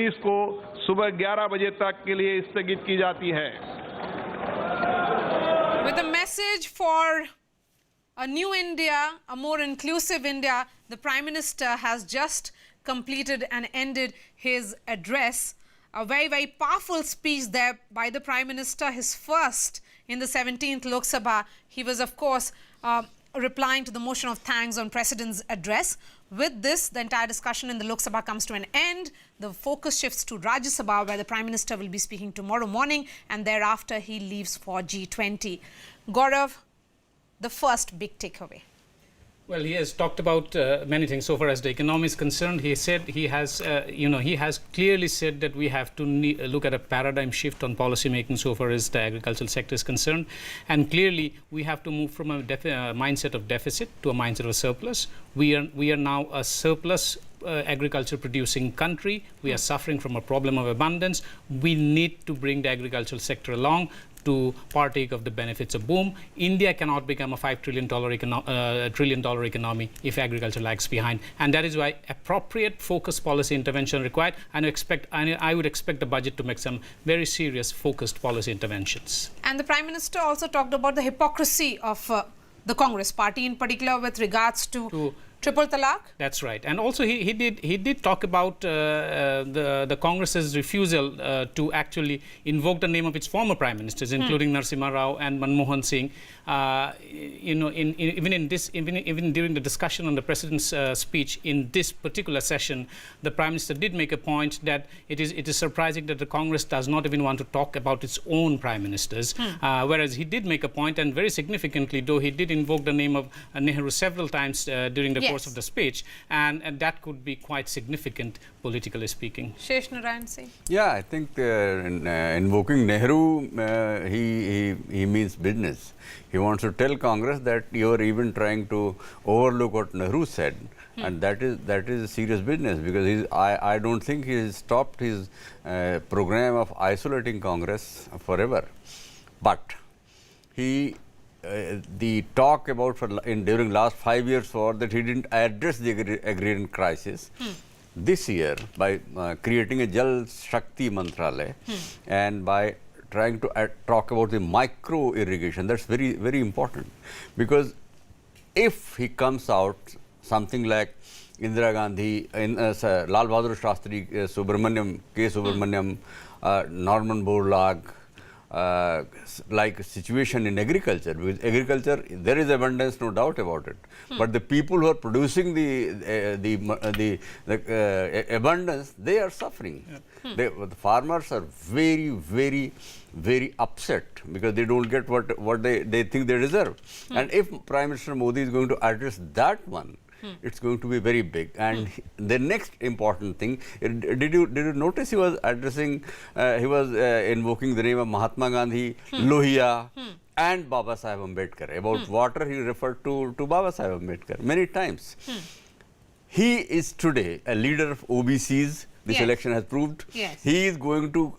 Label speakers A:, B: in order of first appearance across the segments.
A: इसको सुबह 11 बजे तक के लिए स्थगित की जाती है।
B: With a message for a new India, a more inclusive India, the Prime Minister has just completed and ended his address. A very, very powerful speech there by the Prime Minister, his first in the 17th Lok Sabha. He was, of course, replying to the motion of thanks on President's address. With this, the entire discussion in the Lok Sabha comes to an end. The focus shifts to Rajya Sabha, where the Prime Minister will be speaking tomorrow morning, and thereafter he leaves for G20. Gaurav, the first big takeaway.
C: Well, he has talked about many things. So far as the economy is concerned, he said he has clearly said that we have to look at a paradigm shift on policy making so far as the agricultural sector is concerned, and clearly we have to move from a mindset of deficit to a mindset of a surplus. We are now a surplus agriculture producing country. We are suffering from a problem of abundance. We need to bring the agricultural sector along to partake of the benefits of boom. India cannot become a $5 trillion economy if agriculture lags behind, and that is why appropriate focused policy intervention required. And I would expect the budget to make some very serious focused policy interventions.
B: And the Prime Minister also talked about the hypocrisy of the Congress party, in particular with regards to triple talaq. That's
C: right. And also he did talk about the Congress's refusal to actually invoke the name of its former prime ministers, including Narasimha Rao and Manmohan Singh. Even during the discussion on the President's speech in this particular session, the Prime Minister did make a point that it is surprising that the Congress does not even want to talk about its own prime ministers. Whereas he did make a point, and very significantly, though he did invoke the name of Nehru several times during the course of the speech, and that could be quite significant politically speaking.
B: Shesh Narayan Singh.
D: Yeah, I think invoking Nehru, he means business. He wants to tell Congress that you are even trying to overlook what Nehru said, and that is serious business, because I don't think he has stopped his program of isolating Congress forever, but he. The talk about during last 5 years for that he didn't address the agrarian crisis this year by creating a Jal Shakti Mantralaya and by trying to talk about the micro irrigation. That's very, very important, because if he comes out something like Indira Gandhi, Lal Bahadur Shastri, Subramaniam, K. Subramaniam, Norman Borlaug, like a situation in agriculture, because agriculture there is abundance, no doubt about it, but the people who are producing the abundance, they are suffering. The farmers are very, very, very upset because they don't get what they think they deserve. And if Prime Minister Modi is going to address that one, it's going to be very big. And the next important thing, did you notice he was addressing, he was invoking the name of Mahatma Gandhi, Lohia, and Baba Saheb Ambedkar. About water, he referred to Baba Saheb Ambedkar many times. He is today a leader of OBCs. This election has proved. He is going to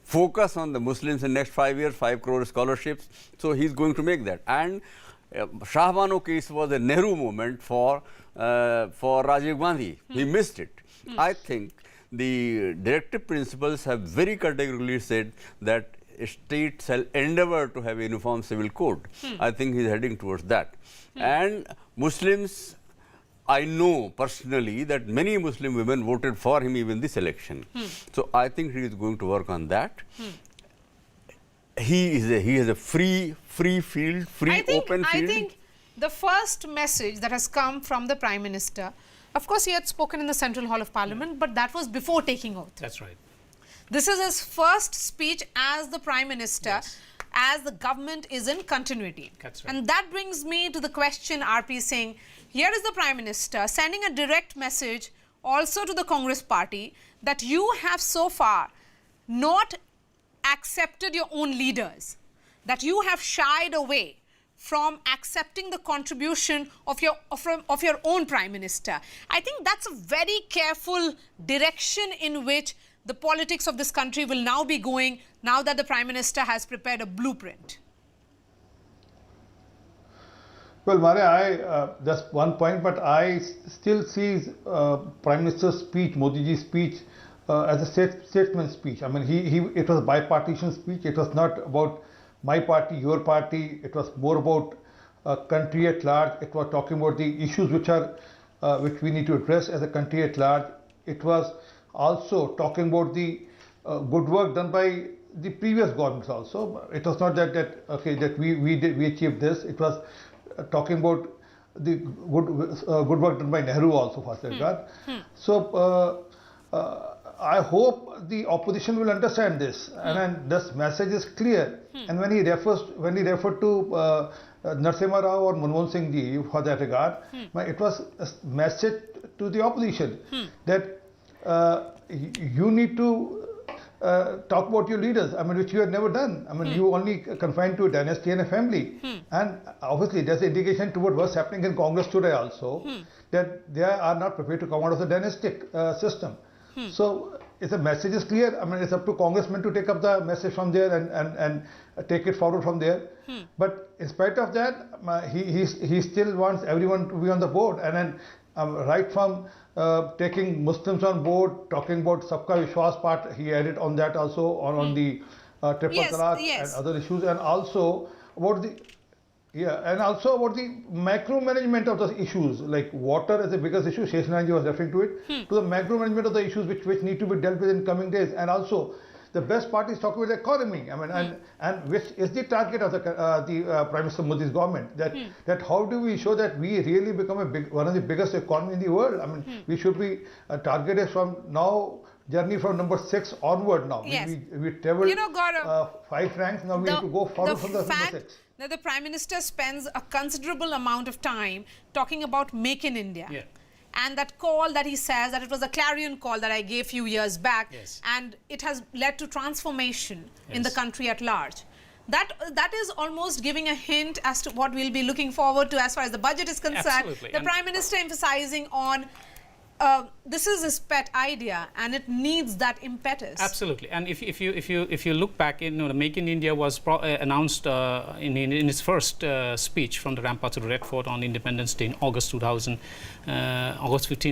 D: focus on the Muslims in the next 5 years, 5 crore scholarships. So he is going to make that. And Shahbano case was a Nehru moment for Rajiv Gandhi. He missed it. I think the directive principles have very categorically said that state shall endeavor to have a uniform civil code. I think he is heading towards that. And Muslims, I know personally that many Muslim women voted for him even this election. So I think he is going to work on that. He has a free field, open field.
B: I think the first message that has come from the Prime Minister, of course he had spoken in the Central Hall of Parliament, but that was before taking oath.
C: That's right.
B: This is his first speech as the Prime Minister, as the government is in continuity.
C: That's right.
B: And that brings me to the question, RP Singh. Here is the Prime Minister sending a direct message also to the Congress party that you have so far not accepted your own leaders, that you have shied away from accepting the contribution of your own Prime Minister. I think that's a very careful direction in which the politics of this country will now be going, now that the Prime Minister has prepared a blueprint.
E: Well, Maria, just one point, but I still see Prime Minister's speech, Modi ji's speech, as a statesman speech. I mean, it was a bipartisan speech. It was not about my party, your party. It was more about country at large. It was talking about the issues which we need to address as a country at large. It was also talking about the good work done by the previous governments also. It was not that we achieved this. It was talking about the good work done by Nehru also for that regard. So I hope the opposition will understand this, and this message is clear. And when he referred to Narasimha Rao or Manmohan Singh ji for that regard, it was a message to the opposition that you need to talk about your leaders, I mean, which you have never done. I mean, you only confined to a dynasty and a family. And obviously, there's an indication toward what's happening in Congress today also, that they are not prepared to come out of the dynastic system. So, if the message is clear, I mean, it's up to congressmen to take up the message from there and take it forward from there. But in spite of that, he still wants everyone to be on the board. And then right from taking Muslims on board, talking about Sabka Vishwas part, he added on that also, on the triple talaq and other issues, and also about the macro management of the issues, like water is the biggest issue. Sheshananji was referring to it, to the macro management of the issues which need to be dealt with in coming days, and also the best part is talking about the economy. I mean, and which is the target of the Prime Minister Modi's government. That how do we show that we really become one of the biggest economy in the world? I mean, we should be targeted from now. Journey from number 6 onward now.
B: Yes.
E: We traveled 5 ranks. Now we have to go forward from the number 6.
B: That the Prime Minister spends a considerable amount of time talking about Make in India.
C: Yeah.
B: And that call that he says that it was a clarion call that I gave few years back, and it has led to transformation in the country at large. That is almost giving a hint as to what we'll be looking forward to as far as the budget is concerned.
C: Absolutely.
B: The Prime Minister emphasizing on this is his pet idea, and it needs that impetus.
C: Absolutely, and if you look back, the Make in India was announced in his first speech from the ramparts of the Red Fort on Independence Day in August 15,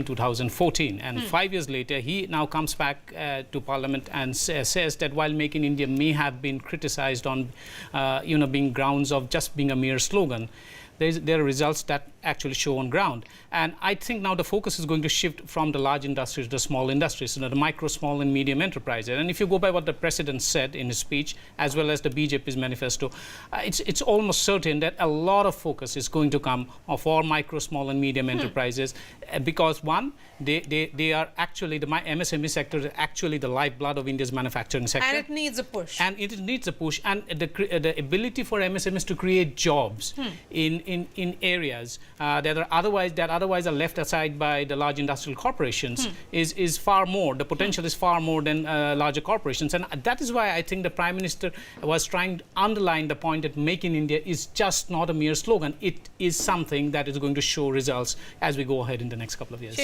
C: 2014, and 5 years later, he now comes back to Parliament and says that while Make in India may have been criticized on, being grounds of just being a mere slogan, there are results that actually show on ground. And I think now the focus is going to shift from the large industries to the small industries, the micro, small and medium enterprises. And if you go by what the President said in his speech, as well as the BJP's manifesto, it's almost certain that a lot of focus is going to come for micro, small and medium enterprises, because one, they are actually, the MSME sector is actually the lifeblood of India's manufacturing sector.
B: And it needs a push.
C: And it needs a push. And the ability for MSMEs to create jobs in areas that otherwise are left aside by the large industrial corporations is far more. The potential is far more than larger corporations, and that is why I think the Prime Minister was trying to underline the point that Make in India is just not a mere slogan. It is something that is going to show results as we go ahead in the next couple of years.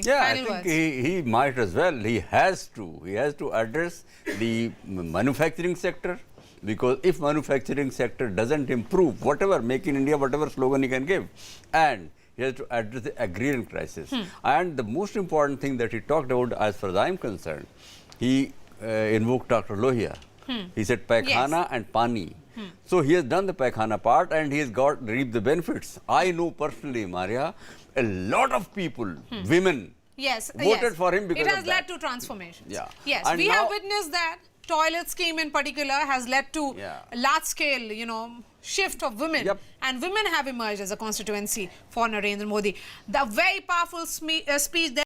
D: Yeah, I think he might as well. He has to address the manufacturing sector. Because if manufacturing sector doesn't improve, whatever Make in India, whatever slogan he can give, and he has to address the agrarian crisis. And the most important thing that he talked about, as far as I am concerned, he invoked Dr. Lohia. He said Paikhana and Pani. So he has done the Paikhana part and he has reaped the benefits. I know personally, Maria, a lot of people, women, voted for him because
B: it has
D: of
B: led
D: that.
B: to transformations.
D: Yeah.
B: Yes,
D: And
B: we
D: now,
B: have witnessed that. Toilet scheme in particular has led to a large scale, shift of women. And women have emerged as a constituency for Narendra Modi. The very powerful speech